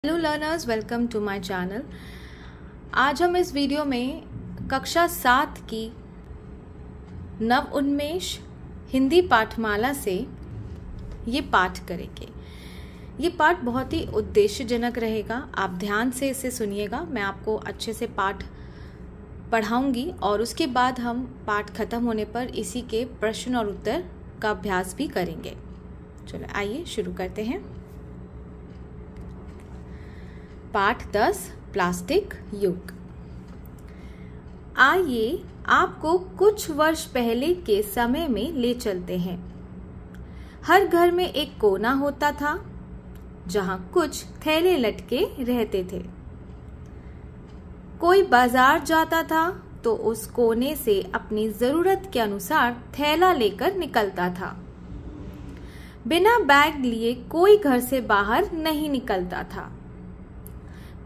Hello learners, welcome to my channel. आज हम इस वीडियो में कक्षा 7 की नव उन्मेष हिंदी पाठमाला से ये पाठ करेंगे। ये पाठ बहुत ही उद्देश्यजनक रहेगा, आप ध्यान से इसे सुनिएगा। मैं आपको अच्छे से पाठ पढ़ाऊंगी और उसके बाद हम पाठ खत्म होने पर इसी के प्रश्न और उत्तर का अभ्यास भी करेंगे। चलो आइए शुरू करते हैं। पाठ 10 प्लास्टिक युग। आइए आपको कुछ वर्ष पहले के समय में ले चलते हैं। हर घर में एक कोना होता था जहां कुछ थैले लटके रहते थे। कोई बाजार जाता था तो उस कोने से अपनी जरूरत के अनुसार थैला लेकर निकलता था। बिना बैग लिए कोई घर से बाहर नहीं निकलता था,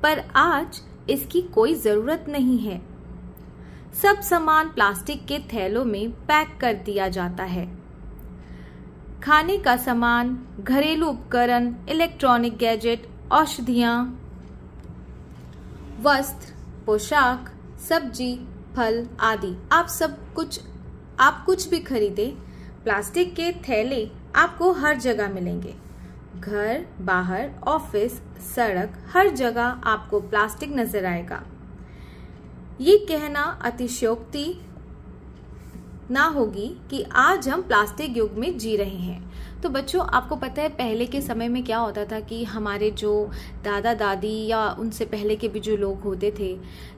पर आज इसकी कोई जरूरत नहीं है। सब सामान प्लास्टिक के थैलों में पैक कर दिया जाता है। खाने का सामान, घरेलू उपकरण, इलेक्ट्रॉनिक गैजेट, औषधियां, वस्त्र, पोशाक, सब्जी, फल आदि आप कुछ भी खरीदे, प्लास्टिक के थैले आपको हर जगह मिलेंगे। घर, बाहर, ऑफिस, सड़क, हर जगह आपको प्लास्टिक नजर आएगा। ये कहना अतिशयोक्ति ना होगी कि आज हम प्लास्टिक युग में जी रहे हैं। तो बच्चों, आपको पता है पहले के समय में क्या होता था कि हमारे जो दादा दादी या उनसे पहले के भी जो लोग होते थे,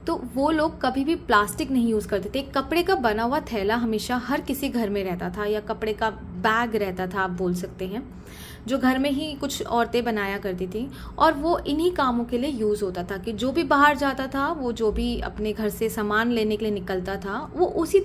तो वो लोग कभी भी प्लास्टिक नहीं यूज करते थे। कपड़े का बना हुआ थैला हमेशा हर किसी घर में रहता था, या कपड़े का बैग रहता था, आप बोल सकते हैं, जो घर में ही कुछ औरतें बनाया करती थी। और वो इन्हीं कामों के लिए यूज होता था कि जो भी बाहर जाता था, वो जो भी अपने घर से सामान लेने के लिए निकलता था, वो उसी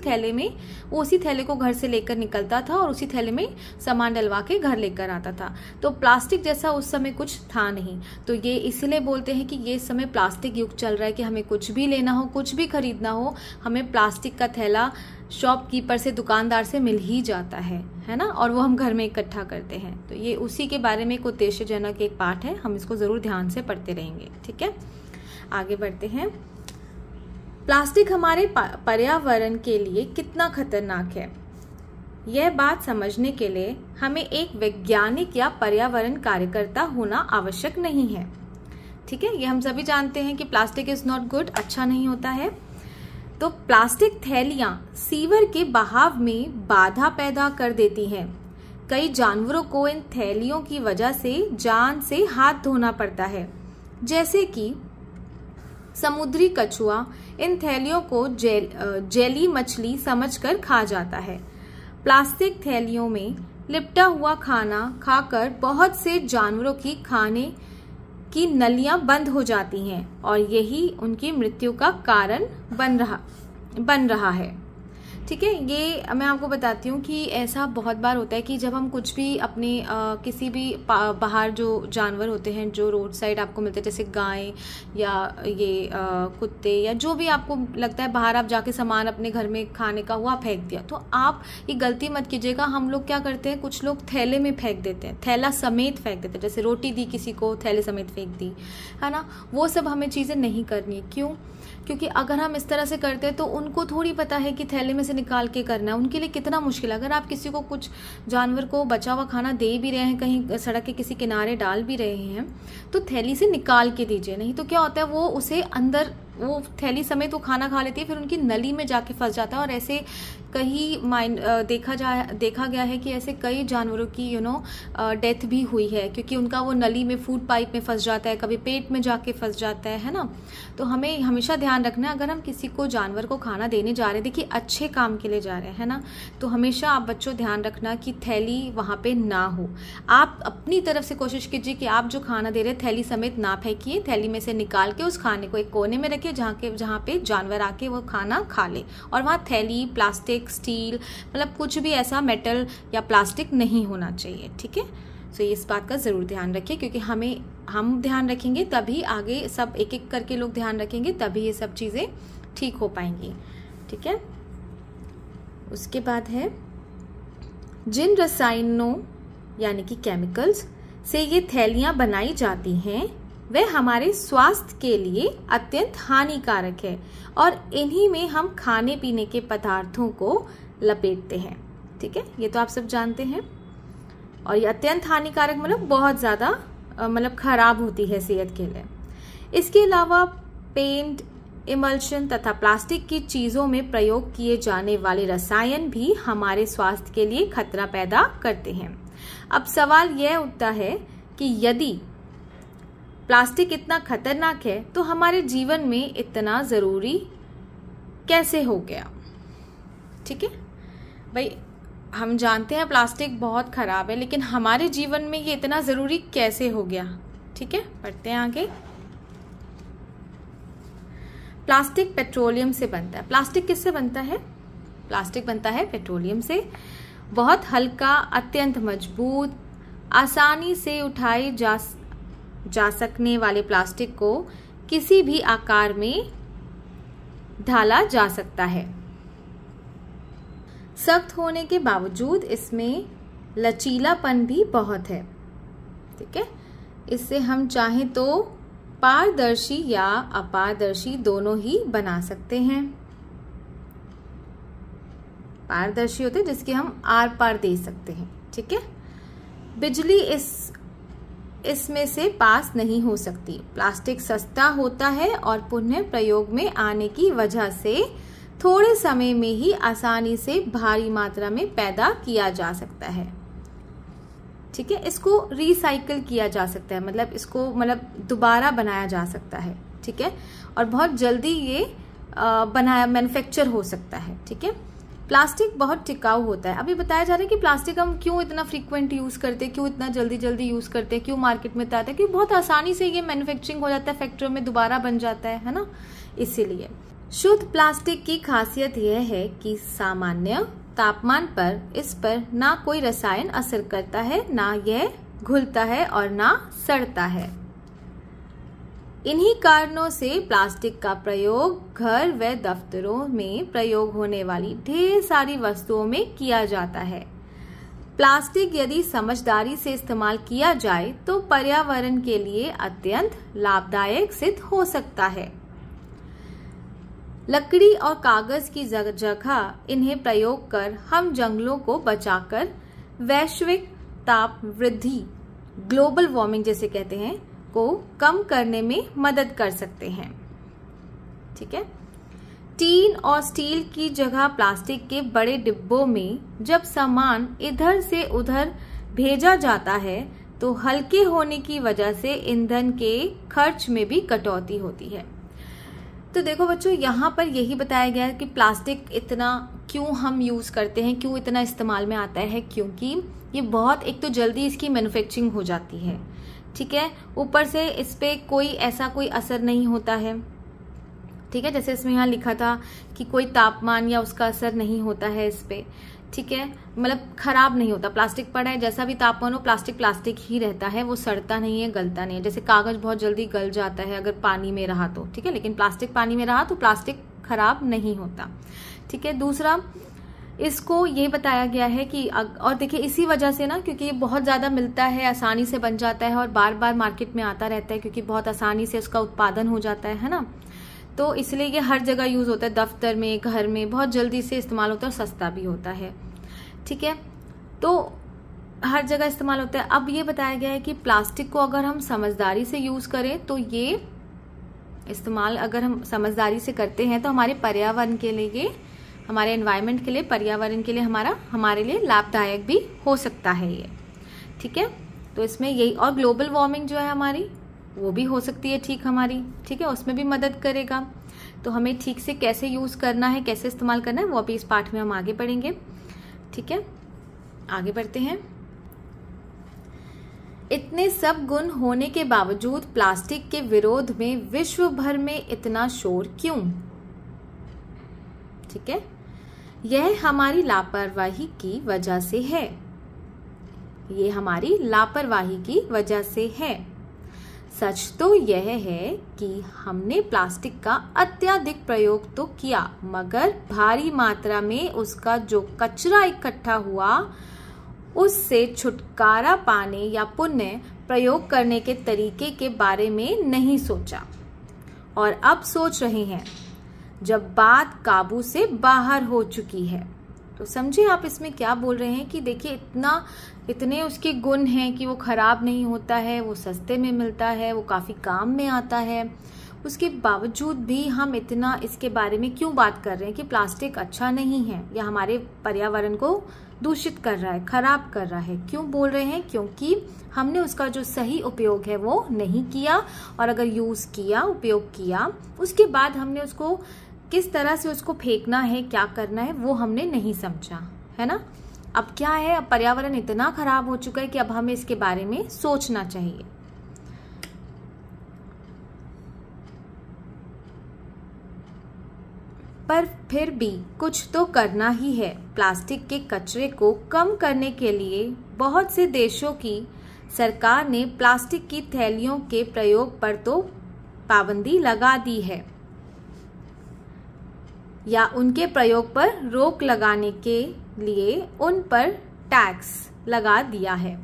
थैले को घर से लेकर निकलता था और उसी थैले में सामान डलवा के घर लेकर आता था। तो प्लास्टिक जैसा उस समय कुछ था नहीं। तो ये इसीलिए बोलते हैं कि ये समय प्लास्टिक युग चल रहा है कि हमें कुछ भी लेना हो, कुछ भी खरीदना हो, हमें प्लास्टिक का थैला शॉपकीपर से, दुकानदार से मिल ही जाता है ना, और वो हम घर में इकट्ठा करते हैं। तो ये उसी के बारे में एक उद्देश्यजनक एक पाठ है, हम इसको जरूर ध्यान से पढ़ते रहेंगे। ठीक है, आगे बढ़ते हैं। प्लास्टिक हमारे पर्यावरण के लिए कितना खतरनाक है, यह बात समझने के लिए हमें एक वैज्ञानिक या पर्यावरण कार्यकर्ता होना आवश्यक नहीं है। ठीक है, ये हम सभी जानते हैं कि प्लास्टिक इज नॉट गुड, अच्छा नहीं होता है। तो प्लास्टिक थैलियां सीवर के बहाव में बाधा पैदा कर देती हैं। कई जानवरों को इन थैलियों की वजह से जान से हाथ धोना पड़ता है, जैसे कि समुद्री कछुआ इन थैलियों को जेली मछली समझकर खा जाता है। प्लास्टिक थैलियों में लिपटा हुआ खाना खाकर बहुत से जानवरों की खाने की नलियां बंद हो जाती हैं और यही उनकी मृत्यु का कारण बन रहा है। ठीक है, ये मैं आपको बताती हूँ कि ऐसा बहुत बार होता है कि जब हम कुछ भी अपने किसी भी बाहर जो जानवर होते हैं जो रोड साइड आपको मिलते हैं, जैसे गाय या ये कुत्ते या जो भी आपको लगता है, बाहर आप जाके सामान अपने घर में खाने का हुआ फेंक दिया, तो आप ये गलती मत कीजिएगा। हम लोग क्या करते हैं, कुछ लोग थैले में फेंक देते हैं, थैला समेत फेंक देते हैं। जैसे रोटी दी किसी को, थैले समेत फेंक दी, है ना। वो सब हमें चीजें नहीं करनी है। क्यों? क्योंकि अगर हम इस तरह से करते हैं तो उनको थोड़ी पता है कि थैले में से निकाल के करना है, उनके लिए कितना मुश्किल है। अगर आप किसी को कुछ जानवर को बचा हुआ खाना दे भी रहे हैं, कहीं सड़क के किसी किनारे डाल भी रहे हैं, तो थैली से निकाल के दीजिए। नहीं तो क्या होता है, वो उसे अंदर, वो थैली समेत वो खाना खा लेती है, फिर उनकी नली में जाके फंस जाता है। और ऐसे कई देखा गया है कि ऐसे कई जानवरों की डेथ भी हुई है, क्योंकि उनका वो नली में, फूड पाइप में फंस जाता है, कभी पेट में जाके फंस जाता है ना। तो हमें हमेशा ध्यान रखना है, अगर हम किसी को, जानवर को खाना देने जा रहे हैं, देखिए अच्छे काम के लिए जा रहे हैं ना, तो हमेशा आप बच्चों ध्यान रखना कि थैली वहां पे ना हो। आप अपनी तरफ से कोशिश कीजिए कि आप जो खाना दे रहे हैं थैली समेत ना फेंकिए, थैली में से निकाल के उस खाने को एक कोने में रखिए जहाँ पे जानवर आके वो खाना खा ले। और वहाँ थैली, प्लास्टिक, स्टील, मतलब कुछ भी ऐसा मेटल या प्लास्टिक नहीं होना चाहिए। ठीक है, तो इस बात का जरूर ध्यान रखिए, क्योंकि हम ध्यान रखेंगे तभी आगे सब एक एक करके लोग ध्यान रखेंगे, तभी ये सब चीजें ठीक हो पाएंगी। ठीक है, उसके बाद है जिन रसायनों यानी कि केमिकल्स से ये थैलियां बनाई जाती हैं वह हमारे स्वास्थ्य के लिए अत्यंत हानिकारक है और इन्हीं में हम खाने पीने के पदार्थों को लपेटते हैं। ठीक है, ये तो आप सब जानते हैं। और ये अत्यंत हानिकारक मतलब बहुत ज़्यादा मतलब खराब होती है सेहत के लिए। इसके अलावा पेंट, इमल्शन तथा प्लास्टिक की चीज़ों में प्रयोग किए जाने वाले रसायन भी हमारे स्वास्थ्य के लिए खतरा पैदा करते हैं। अब सवाल यह उठता है कि यदि प्लास्टिक इतना खतरनाक है तो हमारे जीवन में इतना ज़रूरी कैसे हो गया। ठीक है भाई, हम जानते हैं प्लास्टिक बहुत खराब है, लेकिन हमारे जीवन में ये इतना ज़रूरी कैसे हो गया। ठीक है, पढ़ते हैं आगे। प्लास्टिक पेट्रोलियम से बनता है। प्लास्टिक किससे बनता है? प्लास्टिक बनता है पेट्रोलियम से। बहुत हल्का, अत्यंत मजबूत, आसानी से उठाई जा सकने वाले प्लास्टिक को किसी भी आकार में ढाला जा सकता है। सख्त होने के बावजूद इसमें लचीलापन भी बहुत है। ठीक है, इससे हम चाहें तो पारदर्शी या अपारदर्शी दोनों ही बना सकते हैं। पारदर्शी होते हैं जिसके हम आर पार दे सकते हैं। ठीक है, बिजली इसमें से पास नहीं हो सकती। प्लास्टिक सस्ता होता है और पुनः प्रयोग में आने की वजह से थोड़े समय में ही आसानी से भारी मात्रा में पैदा किया जा सकता है। ठीक है, इसको रिसाइकल किया जा सकता है, मतलब इसको दोबारा बनाया जा सकता है। ठीक है, और बहुत जल्दी ये मैन्युफैक्चर हो सकता है। ठीक है, प्लास्टिक बहुत टिकाऊ होता है। अभी बताया जा रहा है कि प्लास्टिक हम क्यों इतना फ्रीक्वेंट यूज करते हैं, क्यों इतना जल्दी जल्दी यूज करते हैं, क्यों मार्केट में आता है, क्योंकि बहुत आसानी से ये मैन्युफैक्चरिंग हो जाता है, फैक्ट्रियों में दोबारा बन जाता है ना, इसीलिए। शुद्ध प्लास्टिक की खासियत यह है कि सामान्य तापमान पर इस पर ना कोई रसायन असर करता है, ना यह घुलता है और ना सड़ता है। इन्हीं कारणों से प्लास्टिक का प्रयोग घर व दफ्तरों में प्रयोग होने वाली ढेर सारी वस्तुओं में किया जाता है। प्लास्टिक यदि समझदारी से इस्तेमाल किया जाए तो पर्यावरण के लिए अत्यंत लाभदायक सिद्ध हो सकता है। लकड़ी और कागज की जगह इन्हें प्रयोग कर हम जंगलों को बचाकर वैश्विक ताप वृद्धि, ग्लोबल वार्मिंग जैसे कहते हैं, को कम करने में मदद कर सकते हैं। ठीक है, टीन और स्टील की जगह प्लास्टिक के बड़े डिब्बों में जब सामान इधर से उधर भेजा जाता है तो हल्के होने की वजह से ईंधन के खर्च में भी कटौती होती है। तो देखो बच्चों, यहाँ पर यही बताया गया है कि प्लास्टिक इतना क्यों हम यूज करते हैं, क्यों इतना इस्तेमाल में आता है, क्योंकि ये बहुत, एक तो जल्दी इसकी मैन्युफैक्चरिंग हो जाती है। ठीक है, ऊपर से इस पे कोई असर नहीं होता है। ठीक है, जैसे इसमें यहाँ लिखा था कि कोई तापमान या उसका असर नहीं होता है इस पे। ठीक है, मतलब खराब नहीं होता। प्लास्टिक पड़ा है, जैसा भी तापमान हो प्लास्टिक प्लास्टिक ही रहता है, वो सड़ता नहीं है, गलता नहीं है। जैसे कागज बहुत जल्दी गल जाता है अगर पानी में रहा तो, ठीक है, लेकिन प्लास्टिक पानी में रहा तो प्लास्टिक खराब नहीं होता। ठीक है, दूसरा इसको ये बताया गया है कि, और देखिए इसी वजह से ना, क्योंकि ये बहुत ज्यादा मिलता है, आसानी से बन जाता है और बार बार मार्केट में आता रहता है, क्योंकि बहुत आसानी से उसका उत्पादन हो जाता है ना, तो इसलिए ये हर जगह यूज होता है, दफ्तर में, घर में, बहुत जल्दी से इस्तेमाल होता है और सस्ता भी होता है। ठीक है, तो हर जगह इस्तेमाल होता है। अब ये बताया गया है कि प्लास्टिक को अगर हम समझदारी से यूज करें तो ये इस्तेमाल अगर हम समझदारी से करते हैं तो हमारे पर्यावरण के लिए, हमारे एनवायरनमेंट के लिए, पर्यावरण के लिए हमारे लिए लाभदायक भी हो सकता है ये। ठीक है, तो इसमें यही, और ग्लोबल वार्मिंग जो है हमारी, वो भी हो सकती है ठीक हमारी। ठीक है, उसमें भी मदद करेगा। तो हमें ठीक से कैसे यूज करना है, कैसे इस्तेमाल करना है, वो अभी इस पाठ में हम आगे पढ़ेंगे। ठीक है, आगे बढ़ते हैं। इतने सब गुण होने के बावजूद प्लास्टिक के विरोध में विश्व भर में इतना शोर क्यों? ठीक है, यह हमारी लापरवाही की वजह से है। ये हमारी लापरवाही की वजह से है। सच तो यह है कि हमने प्लास्टिक का अत्यधिक प्रयोग तो किया, मगर भारी मात्रा में उसका जो कचरा इकट्ठा हुआ उससे छुटकारा पाने या पुनः प्रयोग करने के तरीके के बारे में नहीं सोचा और अब सोच रहे हैं जब बात काबू से बाहर हो चुकी है। तो समझिए आप इसमें क्या बोल रहे हैं कि देखिए इतने उसके गुण हैं कि वो खराब नहीं होता है, वो सस्ते में मिलता है, वो काफी काम में आता है, उसके बावजूद भी हम इतना इसके बारे में क्यों बात कर रहे हैं कि प्लास्टिक अच्छा नहीं है या हमारे पर्यावरण को दूषित कर रहा है, खराब कर रहा है। क्यों बोल रहे हैं? क्योंकि हमने उसका जो सही उपयोग है वो नहीं किया, और अगर यूज किया, उपयोग किया, उसके बाद हमने उसको किस तरह से उसको फेंकना है, क्या करना है, वो हमने नहीं समझा, है ना। अब क्या है, अब पर्यावरण इतना खराब हो चुका है कि अब हमें इसके बारे में सोचना चाहिए। पर फिर भी कुछ तो करना ही है। प्लास्टिक के कचरे को कम करने के लिए बहुत से देशों की सरकार ने प्लास्टिक की थैलियों के प्रयोग पर तो पाबंदी लगा दी है या उनके प्रयोग पर रोक लगाने के लिए उन पर टैक्स लगा दिया है।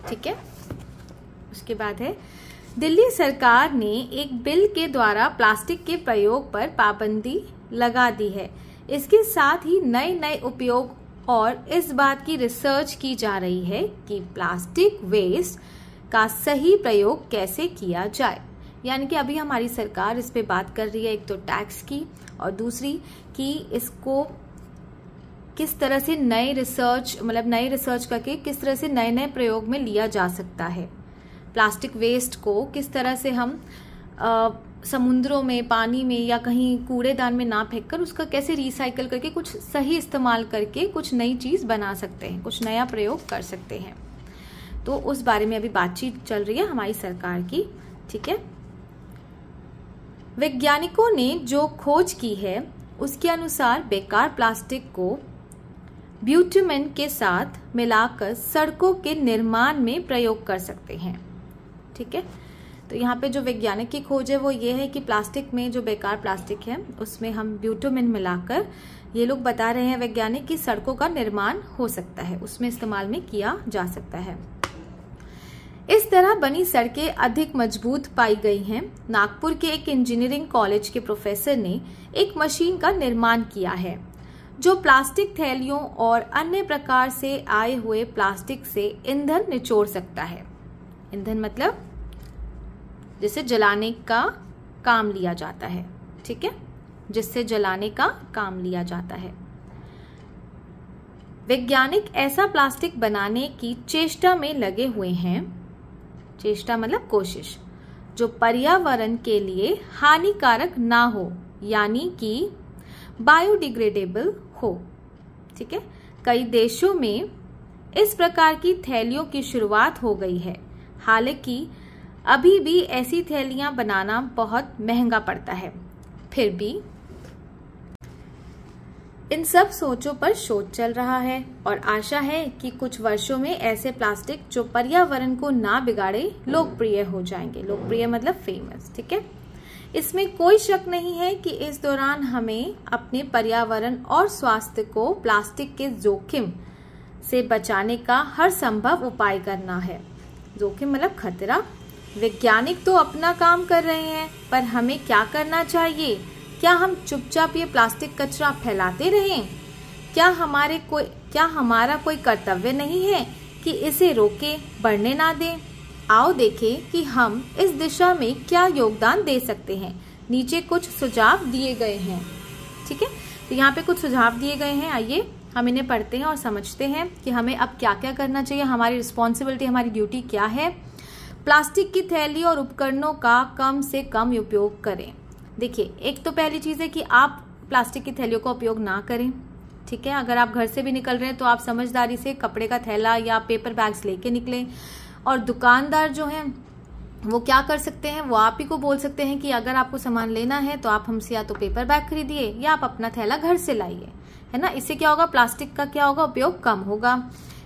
ठीक है, उसके बाद है दिल्ली सरकार ने एक बिल के द्वारा प्लास्टिक के प्रयोग पर पाबंदी लगा दी है। इसके साथ ही नए नए उपयोग और इस बात की रिसर्च की जा रही है कि प्लास्टिक वेस्ट का सही प्रयोग कैसे किया जाए। यानी कि अभी हमारी सरकार इस पे बात कर रही है, एक तो टैक्स की और दूसरी कि इसको किस तरह से नए रिसर्च करके किस तरह से नए नए प्रयोग में लिया जा सकता है। प्लास्टिक वेस्ट को किस तरह से हम समुद्रों में, पानी में या कहीं कूड़ेदान में ना फेंककर उसका कैसे रिसाइकल करके कुछ सही इस्तेमाल करके कुछ नई चीज बना सकते हैं, कुछ नया प्रयोग कर सकते हैं। तो उस बारे में अभी बातचीत चल रही है हमारी सरकार की। ठीक है, वैज्ञानिकों ने जो खोज की है उसके अनुसार बेकार प्लास्टिक को ब्यूटुमेन के साथ मिलाकर सड़कों के निर्माण में प्रयोग कर सकते हैं। ठीक है, तो यहाँ पे जो वैज्ञानिक की खोज है वो ये है कि प्लास्टिक में जो बेकार प्लास्टिक है उसमें हम ब्यूटुमेन मिलाकर, ये लोग बता रहे हैं वैज्ञानिक, कि सड़कों का निर्माण हो सकता है, उसमें इस्तेमाल में किया जा सकता है। इस तरह बनी सड़कें अधिक मजबूत पाई गई हैं। नागपुर के एक इंजीनियरिंग कॉलेज के प्रोफेसर ने एक मशीन का निर्माण किया है जो प्लास्टिक थैलियों और अन्य प्रकार से आए हुए प्लास्टिक से ईंधन निचोड़ सकता है। ईंधन मतलब जिसे जलाने का काम लिया जाता है। ठीक है, जिससे जलाने का काम लिया जाता है। वैज्ञानिक ऐसा प्लास्टिक बनाने की चेष्टा में लगे हुए हैं। चेष्टा मतलब कोशिश, जो पर्यावरण के लिए हानिकारक ना हो, यानी कि बायोडिग्रेडेबल हो। ठीक है, कई देशों में इस प्रकार की थैलियों की शुरुआत हो गई है। हालांकि अभी भी ऐसी थैलियां बनाना बहुत महंगा पड़ता है। फिर भी इन सब सोचों पर शोध चल रहा है और आशा है कि कुछ वर्षों में ऐसे प्लास्टिक जो पर्यावरण को ना बिगाड़े लोकप्रिय हो जाएंगे। लोकप्रिय मतलब फेमस। ठीक है, इसमें कोई शक नहीं है कि इस दौरान हमें अपने पर्यावरण और स्वास्थ्य को प्लास्टिक के जोखिम से बचाने का हर संभव उपाय करना है। जोखिम मतलब खतरा। वैज्ञानिक तो अपना काम कर रहे हैं, पर हमें क्या करना चाहिए? क्या हम चुपचाप ये प्लास्टिक कचरा फैलाते रहें? क्या हमारा कोई कर्तव्य नहीं है कि इसे रोके, बढ़ने ना दें? आओ देखें कि हम इस दिशा में क्या योगदान दे सकते हैं। नीचे कुछ सुझाव दिए गए हैं। ठीक है, तो यहाँ पे कुछ सुझाव दिए गए हैं। आइए हम इन्हें पढ़ते हैं और समझते हैं कि हमें अब क्या क्या करना चाहिए, हमारी रिस्पॉन्सिबिलिटी, हमारी ड्यूटी क्या है। प्लास्टिक की थैली और उपकरणों का कम से कम उपयोग करें। देखिए, एक तो पहली चीज है कि आप प्लास्टिक की थैलियों का उपयोग ना करें। ठीक है, अगर आप घर से भी निकल रहे हैं तो आप समझदारी से कपड़े का थैला या पेपर बैग्स लेके निकलें। और दुकानदार जो हैं वो क्या कर सकते हैं, वो आप ही को बोल सकते हैं कि अगर आपको सामान लेना है तो आप हमसे या तो पेपर बैग खरीदिए या आप अपना थैला घर से लाइए, है ना। इससे क्या होगा, प्लास्टिक का क्या होगा, उपयोग कम होगा।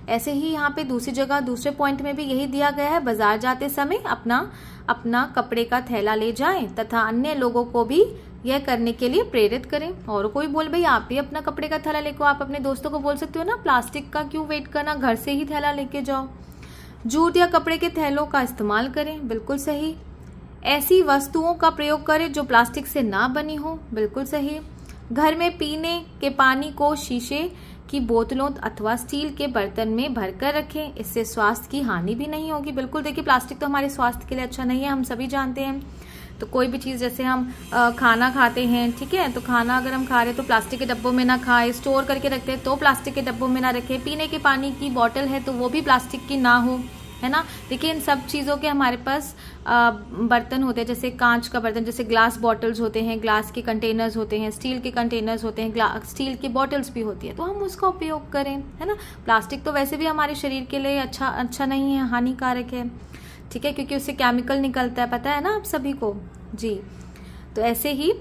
ऐसे ही यहाँ पे दूसरी जगह दूसरे पॉइंट में भी यही दिया गया है, बाजार जाते समय अपना कपड़े का थैला ले जाएं तथा अन्य लोगों को भी यह करने के लिए प्रेरित करें। और कोई बोल भाई आप भी अपना कपड़े का थैला लेकर, आप अपने दोस्तों को बोल सकते हो ना, प्लास्टिक का क्यों वेट करना, घर से ही थैला लेके जाओ। जूट या कपड़े के थैलों का इस्तेमाल करें, बिल्कुल सही। ऐसी वस्तुओं का प्रयोग करें जो प्लास्टिक से ना बनी हो, बिल्कुल सही। घर में पीने के पानी को शीशे की बोतलों अथवा स्टील के बर्तन में भरकर रखें, इससे स्वास्थ्य की हानि भी नहीं होगी, बिल्कुल। देखिए प्लास्टिक तो हमारे स्वास्थ्य के लिए अच्छा नहीं है, हम सभी जानते हैं। तो कोई भी चीज़ जैसे हम खाना खाते हैं, ठीक है, तो खाना अगर हम खा रहे हैं तो प्लास्टिक के डब्बों में ना खाएं, स्टोर करके रखते हैं तो प्लास्टिक के डब्बों में ना रखें। पीने के पानी की बोतल है तो वो भी प्लास्टिक की ना हो, है ना। देखिए इन सब चीज़ों के हमारे पास बर्तन होते हैं, जैसे कांच का बर्तन, जैसे ग्लास बॉटल्स होते हैं, ग्लास के कंटेनर्स होते हैं, स्टील के कंटेनर्स होते हैं, स्टील की बॉटल्स भी होती है, तो हम उसका उपयोग करें, है ना। प्लास्टिक तो वैसे भी हमारे शरीर के लिए अच्छा नहीं है, हानिकारक है, ठीक है, क्योंकि उससे केमिकल निकलता है, पता है ना आप सभी को जी। तो ऐसे ही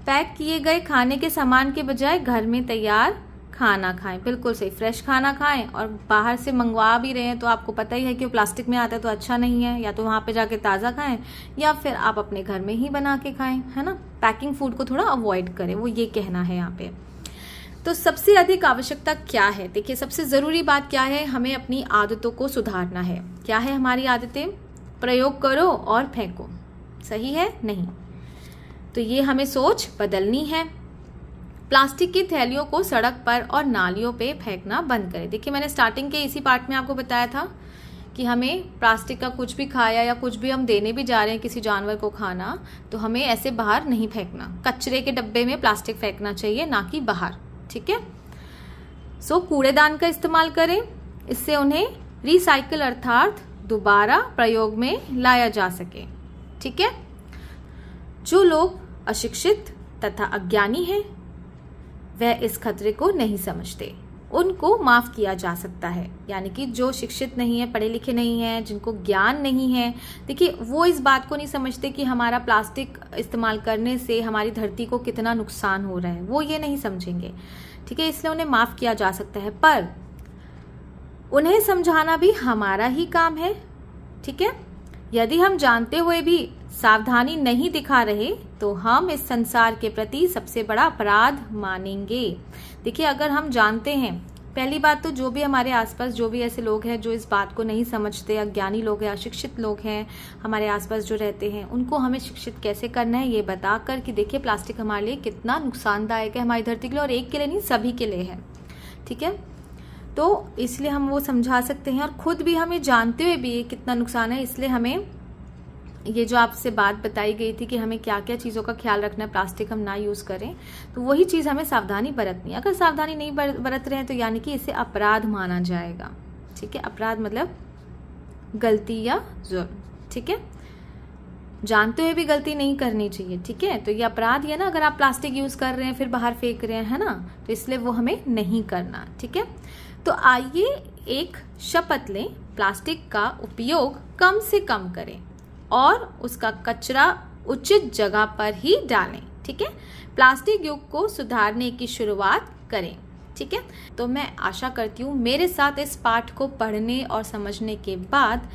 पैक किए गए खाने के सामान के बजाय घर में तैयार खाना खाएं, बिल्कुल सही। फ्रेश खाना खाएं, और बाहर से मंगवा भी रहे हैं तो आपको पता ही है कि वो प्लास्टिक में आता है तो अच्छा नहीं है, या तो वहां पे जाके ताज़ा खाएं या फिर आप अपने घर में ही बना के खाएं, है ना। पैकिंग फूड को थोड़ा अवॉइड करें, वो ये कहना है यहाँ पे। तो सबसे अधिक आवश्यकता क्या है? देखिए सबसे ज़रूरी बात क्या है, हमें अपनी आदतों को सुधारना है। क्या है हमारी आदतें? प्रयोग करो और फेंको, सही है? नहीं, तो ये हमें सोच बदलनी है। प्लास्टिक की थैलियों को सड़क पर और नालियों पे फेंकना बंद करें। देखिए मैंने स्टार्टिंग के इसी पार्ट में आपको बताया था कि हमें प्लास्टिक का कुछ भी खाया या कुछ भी हम देने भी जा रहे हैं किसी जानवर को खाना, तो हमें ऐसे बाहर नहीं फेंकना। कचरे के डब्बे में प्लास्टिक फेंकना चाहिए, ना कि बाहर, ठीक है। सो कूड़ेदान का इस्तेमाल करें, इससे उन्हें रिसाइकिल अर्थात दोबारा प्रयोग में लाया जा सके, ठीक है। जो लोग अशिक्षित तथा अज्ञानी हैं वह इस खतरे को नहीं समझते, उनको माफ किया जा सकता है। यानी कि जो शिक्षित नहीं है, पढ़े लिखे नहीं है, जिनको ज्ञान नहीं है, देखिए वो इस बात को नहीं समझते कि हमारा प्लास्टिक इस्तेमाल करने से हमारी धरती को कितना नुकसान हो रहा है, वो ये नहीं समझेंगे, ठीक है। इसलिए उन्हें माफ किया जा सकता है, पर उन्हें समझाना भी हमारा ही काम है, ठीक है। यदि हम जानते हुए भी सावधानी नहीं दिखा रहे तो हम इस संसार के प्रति सबसे बड़ा अपराध मानेंगे। देखिए अगर हम जानते हैं, पहली बात तो जो भी हमारे आसपास जो भी ऐसे लोग हैं जो इस बात को नहीं समझते, अज्ञानी लोग हैं, अशिक्षित लोग हैं हमारे आसपास जो रहते हैं, उनको हमें शिक्षित कैसे करना है ये बताकर कि देखिए प्लास्टिक हमारे लिए कितना नुकसानदायक है, हमारी धरती के लिए, और एक के लिए नहीं सभी के लिए है, ठीक है। तो इसलिए हम वो समझा सकते हैं, और खुद भी हमें जानते हुए भी ये कितना नुकसान है, इसलिए हमें ये जो आपसे बात बताई गई थी कि हमें क्या क्या चीज़ों का ख्याल रखना है, प्लास्टिक हम ना यूज़ करें, तो वही चीज़ हमें सावधानी बरतनी है। अगर सावधानी नहीं बरत रहे हैं तो यानी कि इसे अपराध माना जाएगा, ठीक है। अपराध मतलब गलती या जुर्म, ठीक है। जानते हुए भी गलती नहीं करनी चाहिए, ठीक है। तो ये अपराध है ना, अगर आप प्लास्टिक यूज़ कर रहे हैं फिर बाहर फेंक रहे हैं, है ना, तो इसलिए वो हमें नहीं करना, ठीक है। तो आइए एक शपथ लें, प्लास्टिक का उपयोग कम से कम करें और उसका कचरा उचित जगह पर ही डालें, ठीक है। प्लास्टिक युग को सुधारने की शुरुआत करें, ठीक है। तो मैं आशा करती हूँ मेरे साथ इस पाठ को पढ़ने और समझने के बाद,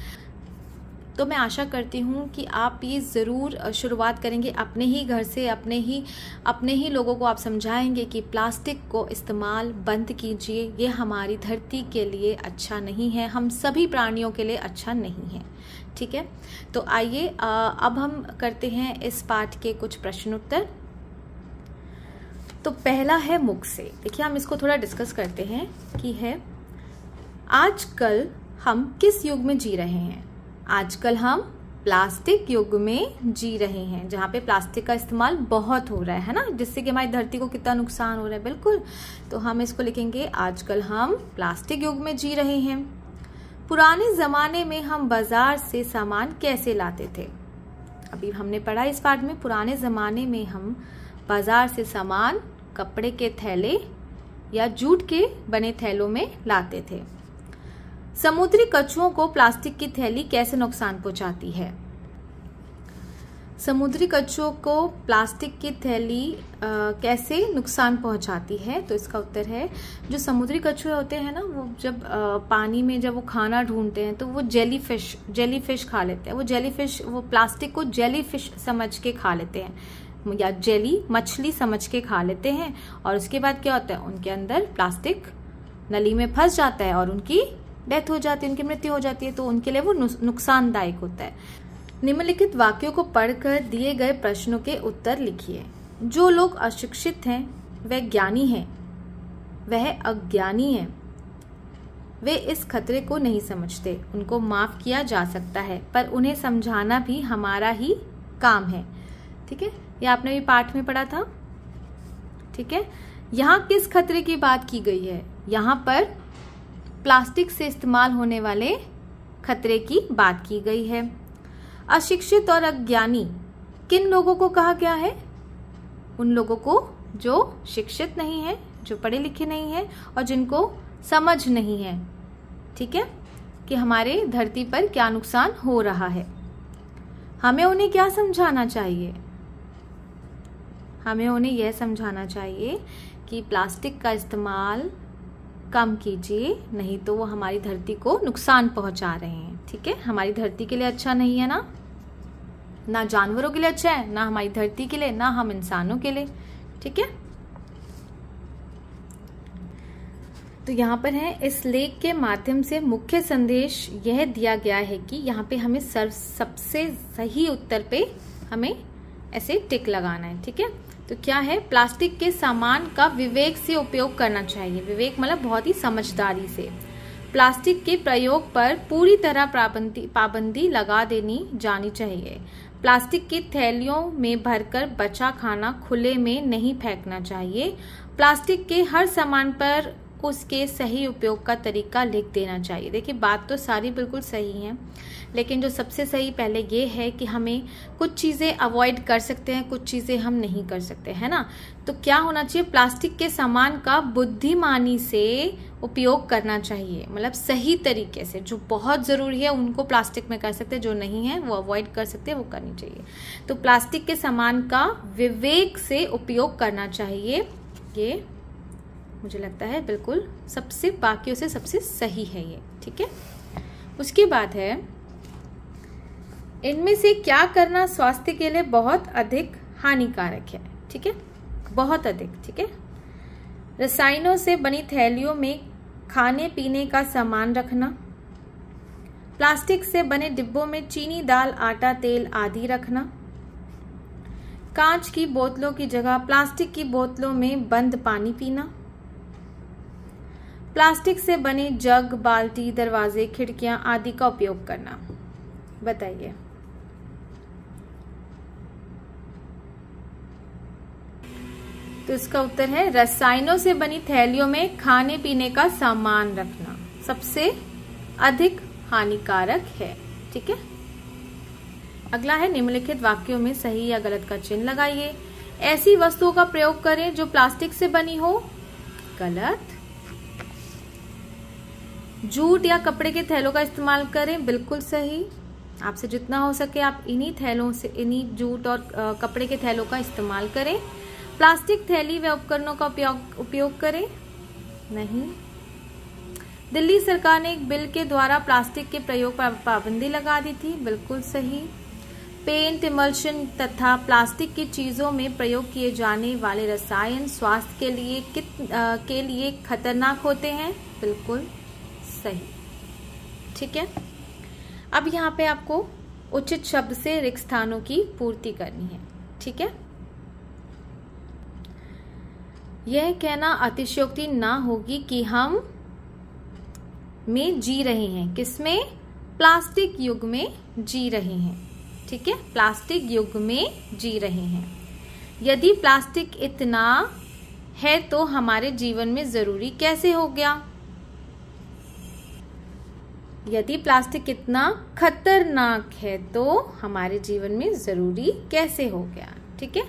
तो मैं आशा करती हूँ कि आप ये ज़रूर शुरुआत करेंगे अपने ही घर से, अपने ही लोगों को आप समझाएंगे कि प्लास्टिक को इस्तेमाल बंद कीजिए, ये हमारी धरती के लिए अच्छा नहीं है, हम सभी प्राणियों के लिए अच्छा नहीं है, ठीक है। तो आइए अब हम करते हैं इस पाठ के कुछ प्रश्न उत्तर। तो पहला है मुख से। देखिए हम इसको थोड़ा डिस्कस करते हैं कि है आजकल हम किस युग में जी रहे हैं। आजकल हम प्लास्टिक युग में जी रहे हैं, जहाँ पे प्लास्टिक का इस्तेमाल बहुत हो रहा है ना, जिससे कि हमारी धरती को कितना नुकसान हो रहा है, बिल्कुल। तो हम इसको लिखेंगे आजकल हम प्लास्टिक युग में जी रहे हैं। पुराने जमाने में हम बाजार से सामान कैसे लाते थे? अभी हमने पढ़ा इस पाठ में, पुराने जमाने में हम बाजार से सामान कपड़े के थैले या जूट के बने थैलों में लाते थे। समुद्री कछुओं को प्लास्टिक की थैली कैसे नुकसान पहुंचाती है? समुद्री कछुओं को प्लास्टिक की थैली कैसे नुकसान पहुंचाती है? तो इसका उत्तर है, जो समुद्री कछुए होते हैं ना, वो जब पानी में जब वो खाना ढूंढते हैं तो वो जेलीफिश खा लेते हैं। वो जेलीफिश, वो प्लास्टिक को जेलीफिश समझ के खा लेते हैं, या जेली मछली समझ के खा लेते हैं, और उसके बाद क्या होता है, उनके अंदर प्लास्टिक नली में फंस जाता है और उनकी डेथ हो जाती है, उनकी मृत्यु हो जाती है, तो उनके लिए वो नुकसानदायक होता है। निम्नलिखित वाक्यों को पढ़कर दिए गए प्रश्नों के उत्तर लिखिए। जो लोग अशिक्षित हैं वह ज्ञानी है, वह अज्ञानी है, वे इस खतरे को नहीं समझते। उनको माफ किया जा सकता है पर उन्हें समझाना भी हमारा ही काम है। ठीक है, ये आपने भी पाठ में पढ़ा था। ठीक है, यहाँ किस खतरे की बात की गई है? यहाँ पर प्लास्टिक से इस्तेमाल होने वाले खतरे की बात की गई है। अशिक्षित और अज्ञानी किन लोगों को कहा गया है? उन लोगों को जो शिक्षित नहीं है, जो पढ़े लिखे नहीं है और जिनको समझ नहीं है। ठीक है, कि हमारे धरती पर क्या नुकसान हो रहा है। हमें उन्हें क्या समझाना चाहिए? हमें उन्हें यह समझाना चाहिए कि प्लास्टिक का इस्तेमाल कम कीजिए, नहीं तो वो हमारी धरती को नुकसान पहुंचा रहे हैं। ठीक है, हमारी धरती के लिए अच्छा नहीं है ना जानवरों के लिए अच्छा है, ना हमारी धरती के लिए, ना हम इंसानों के लिए। ठीक है, तो यहाँ पर है, इस लेख के माध्यम से मुख्य संदेश यह दिया गया है कि यहाँ पे हमें सबसे सही उत्तर पे हमें ऐसे टिक लगाना है। ठीक है, तो क्या है? प्लास्टिक के सामान का विवेक से उपयोग करना चाहिए। विवेक मतलब बहुत ही समझदारी से। प्लास्टिक के प्रयोग पर पूरी तरह पाबंदी लगा देनी जानी चाहिए। प्लास्टिक की थैलियों में भरकर बचा खाना खुले में नहीं फेंकना चाहिए। प्लास्टिक के हर सामान पर उसके सही उपयोग का तरीका लिख देना चाहिए। देखिए, बात तो सारी बिल्कुल सही है, लेकिन जो सबसे सही पहले ये है कि हमें कुछ चीज़ें अवॉइड कर सकते हैं, कुछ चीज़ें हम नहीं कर सकते, है ना। तो क्या होना चाहिए? प्लास्टिक के सामान का बुद्धिमानी से उपयोग करना चाहिए, मतलब सही तरीके से। जो बहुत ज़रूरी है उनको प्लास्टिक में कर सकते हैं, जो नहीं है वो अवॉइड कर सकते हैं, वो करनी चाहिए। तो प्लास्टिक के सामान का विवेक से उपयोग करना चाहिए, ये मुझे लगता है बिल्कुल सबसे बाकियों से सबसे सही है ये। ठीक है, उसके बाद है, इनमें से क्या करना स्वास्थ्य के लिए बहुत अधिक हानिकारक है? ठीक है, बहुत अधिक। ठीक है, रसायनों से बनी थैलियों में खाने पीने का सामान रखना, प्लास्टिक से बने डिब्बों में चीनी, दाल, आटा, तेल आदि रखना, कांच की बोतलों की जगह प्लास्टिक की बोतलों में बंद पानी पीना, प्लास्टिक से बने जग, बाल्टी, दरवाजे, खिड़कियां आदि का उपयोग करना। बताइए। तो इसका उत्तर है रसायनों से बनी थैलियों में खाने पीने का सामान रखना सबसे अधिक हानिकारक है। ठीक है, अगला है, निम्नलिखित वाक्यों में सही या गलत का चिन्ह लगाइए। ऐसी वस्तुओं का प्रयोग करें जो प्लास्टिक से बनी हो, गलत। जूट या कपड़े के थैलों का इस्तेमाल करें, बिल्कुल सही। आपसे जितना हो सके आप इन्हीं थैलों से, इन्हीं जूट और कपड़े के थैलों का इस्तेमाल करें। प्लास्टिक थैली व उपकरणों का उपयोग करें, नहीं। दिल्ली सरकार ने एक बिल के द्वारा प्लास्टिक के प्रयोग पर पाबंदी लगा दी थी, बिल्कुल सही। पेंट, इमल्शन तथा प्लास्टिक की चीजों में प्रयोग किए जाने वाले रसायन स्वास्थ्य के लिए खतरनाक होते हैं, बिल्कुल सही। ठीक है, अब यहाँ पे आपको उचित शब्द से रिक्त स्थानों की पूर्ति करनी है। ठीक है, यह कहना अतिशयोक्ति ना होगी कि हम में जी रहे हैं, किसमें? प्लास्टिक युग में जी रहे हैं। ठीक है, प्लास्टिक युग में जी रहे हैं। यदि प्लास्टिक इतना है तो हमारे जीवन में जरूरी कैसे हो गया? यदि प्लास्टिक इतना खतरनाक है तो हमारे जीवन में जरूरी कैसे हो गया? ठीक है,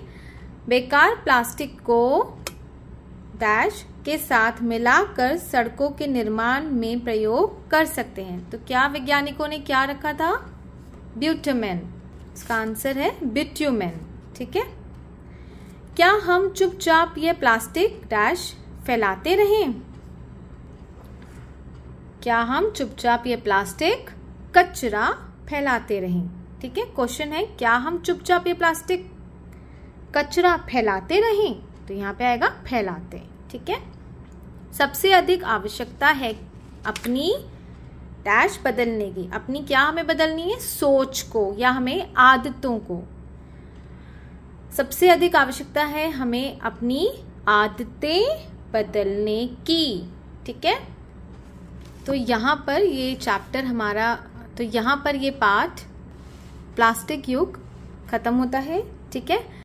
बेकार प्लास्टिक को डैश के साथ मिलाकर सड़कों के निर्माण में प्रयोग कर सकते हैं। तो क्या वैज्ञानिकों ने क्या रखा था? ब्यूटामेन। इसका आंसर है बिट्यूमेन। ठीक है, क्या हम चुपचाप यह प्लास्टिक डैश फैलाते रहें? क्या हम चुपचाप ये प्लास्टिक कचरा फैलाते रहें? ठीक है, क्वेश्चन है, क्या हम चुपचाप ये प्लास्टिक कचरा फैलाते रहें? तो यहाँ पे आएगा फैलाते। ठीक है, सबसे अधिक आवश्यकता है अपनी डैश बदलने की, अपनी क्या हमें बदलनी है, सोच को या हमें आदतों को। सबसे अधिक आवश्यकता है हमें अपनी आदतें बदलने की। ठीक है, तो यहाँ पर ये चैप्टर हमारा, तो यहाँ पर ये पाठ प्लास्टिक युग खत्म होता है। ठीक है।